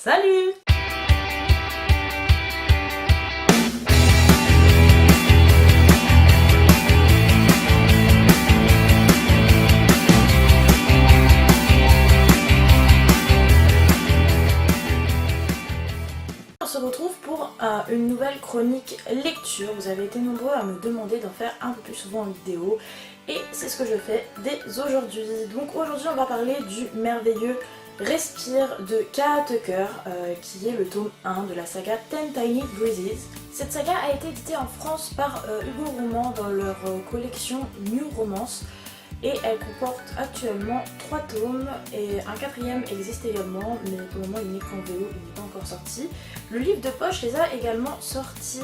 Salut! On se retrouve pour une nouvelle chronique lecture. Vous avez été nombreux à me demander d'en faire un peu plus souvent en vidéo et c'est ce que je fais dès aujourd'hui. Donc aujourd'hui on va parler du merveilleux Respire de K.A. Tucker qui est le tome 1 de la saga Ten Tiny Breezes. Cette saga a été éditée en France par Hugo Roman dans leur collection New Romance. Et elle comporte actuellement 3 tomes et un 4ème existe également, mais pour le moment il n'est qu'en VO, il n'est pas encore sorti. Le livre de poche les a également sortis,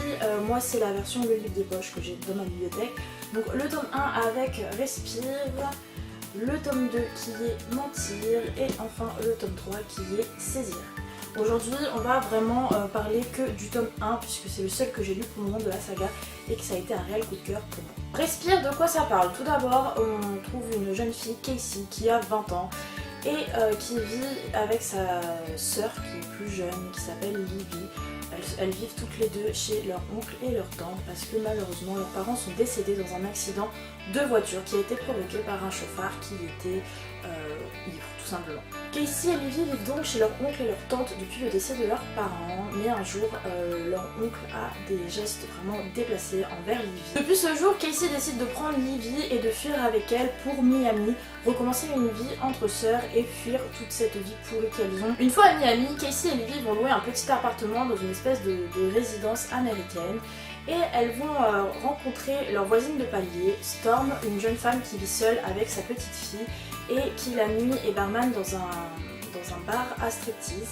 moi c'est la version le livre de poche que j'ai dans ma bibliothèque. Donc le tome 1 avec Respire, le tome 2 qui est Mentir et enfin le tome 3 qui est Saisir. Aujourd'hui on va vraiment parler que du tome 1 puisque c'est le seul que j'ai lu pour le moment de la saga et que ça a été un réel coup de cœur pour moi. Respire, de quoi ça parle? Tout d'abord on trouve une jeune fille, Casey, qui a 20 ans et qui vit avec sa sœur qui est plus jeune, qui s'appelle Livy. Elles vivent toutes les deux chez leur oncle et leur tante parce que malheureusement leurs parents sont décédés dans un accident de voiture qui a été provoqué par un chauffard qui était ivre tout simplement. Casey et Livy vivent donc chez leur oncle et leur tante depuis le décès de leurs parents, mais un jour leur oncle a des gestes vraiment déplacés envers Livy. Depuis ce jour, Casey décide de prendre Livy et de fuir avec elle pour Miami, recommencer une vie entre sœurs et fuir toute cette vie pourrie qu'elles ont. Une fois à Miami, Casey et Livy vont louer un petit appartement dans une espèce de résidence américaine et elles vont rencontrer leur voisine de palier, Storm, une jeune femme qui vit seule avec sa petite fille et qui la nuit est barman dans un bar à striptease.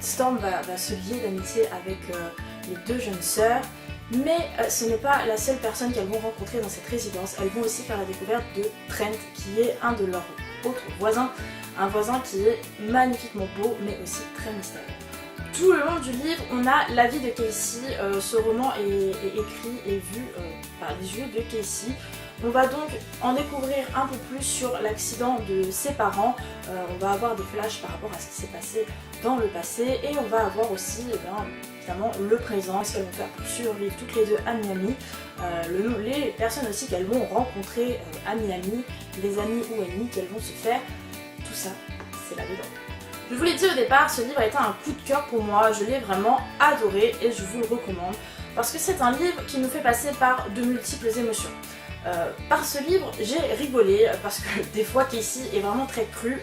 Storm va se lier d'amitié avec les deux jeunes sœurs, mais ce n'est pas la seule personne qu'elles vont rencontrer dans cette résidence. Elles vont aussi faire la découverte de Trent qui est un de leurs autres voisins, un voisin qui est magnifiquement beau mais aussi très mystérieux. Tout le long du livre, on a la vie de Casey. Ce roman est écrit et vu par les yeux de Casey. On va donc en découvrir un peu plus sur l'accident de ses parents. On va avoir des flashs par rapport à ce qui s'est passé dans le passé et on va avoir aussi évidemment le présent, ce qu'elles vont faire pour survivre toutes les deux à Miami, les personnes aussi qu'elles vont rencontrer à Miami, les amis ou ennemis qu'elles vont se faire. Tout ça, c'est la vie dans. Je vous l'ai dit au départ, ce livre a été un coup de cœur pour moi, je l'ai vraiment adoré et je vous le recommande parce que c'est un livre qui nous fait passer par de multiples émotions. Par ce livre, j'ai rigolé parce que des fois Casey est vraiment très crue,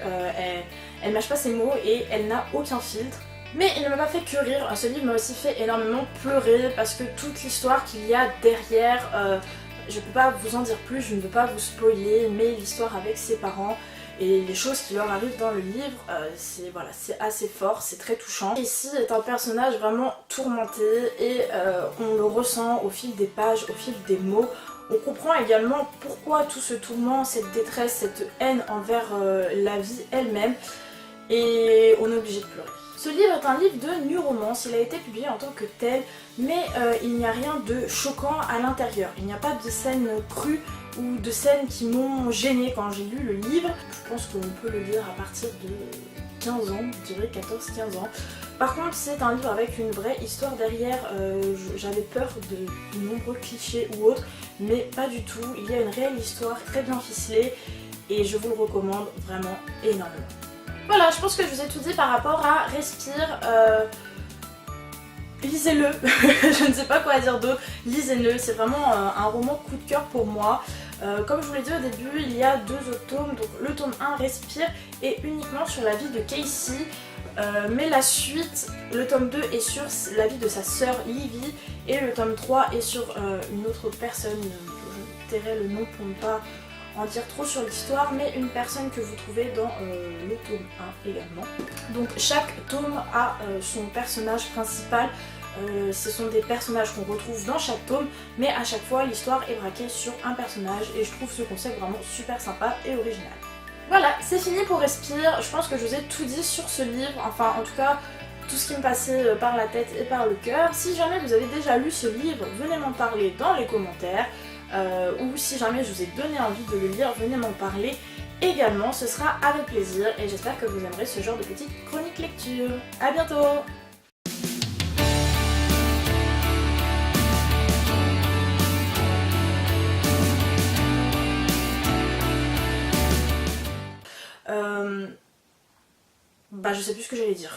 elle mâche pas ses mots et elle n'a aucun filtre. Mais il ne m'a pas fait que rire, ce livre m'a aussi fait énormément pleurer parce que toute l'histoire qu'il y a derrière, je ne peux pas vous en dire plus, je ne veux pas vous spoiler, mais l'histoire avec ses parents et les choses qui leur arrivent dans le livre, c'est assez fort, c'est très touchant. Casey est un personnage vraiment tourmenté et on le ressent au fil des pages, au fil des mots. On comprend également pourquoi tout ce tourment, cette détresse, cette haine envers la vie elle-même, et on est obligé de pleurer. Ce livre est un livre de New Romance, il a été publié en tant que tel, mais il n'y a rien de choquant à l'intérieur. Il n'y a pas de scènes crues ou de scènes qui m'ont gênée quand j'ai lu le livre. Je pense qu'on peut le lire à partir de 15 ans, je dirais 14-15 ans. Par contre, c'est un livre avec une vraie histoire derrière. J'avais peur de nombreux clichés ou autres, mais pas du tout. Il y a une réelle histoire très bien ficelée et je vous le recommande vraiment énormément. Voilà, je pense que je vous ai tout dit par rapport à Respire. Lisez-le, je ne sais pas quoi dire d'autre, lisez-le, c'est vraiment un roman coup de cœur pour moi. Comme je vous l'ai dit au début, il y a 2 autres tomes, donc le tome 1, Respire, est uniquement sur la vie de Casey, mais la suite, le tome 2 est sur la vie de sa sœur Livy, et le tome 3 est sur une autre personne, je tairai le nom pour ne pas en dire trop sur l'histoire, mais une personne que vous trouvez dans le tome 1 également. Donc chaque tome a son personnage principal, ce sont des personnages qu'on retrouve dans chaque tome, mais à chaque fois l'histoire est braquée sur un personnage et je trouve ce concept vraiment super sympa et original. Voilà, c'est fini pour Respire, je pense que je vous ai tout dit sur ce livre, enfin en tout cas tout ce qui me passait par la tête et par le cœur. Si jamais vous avez déjà lu ce livre, venez m'en parler dans les commentaires. Ou si jamais je vous ai donné envie de le lire, venez m'en parler également, ce sera avec plaisir et j'espère que vous aimerez ce genre de petite chronique lecture. A bientôt! Bah je sais plus ce que j'allais dire.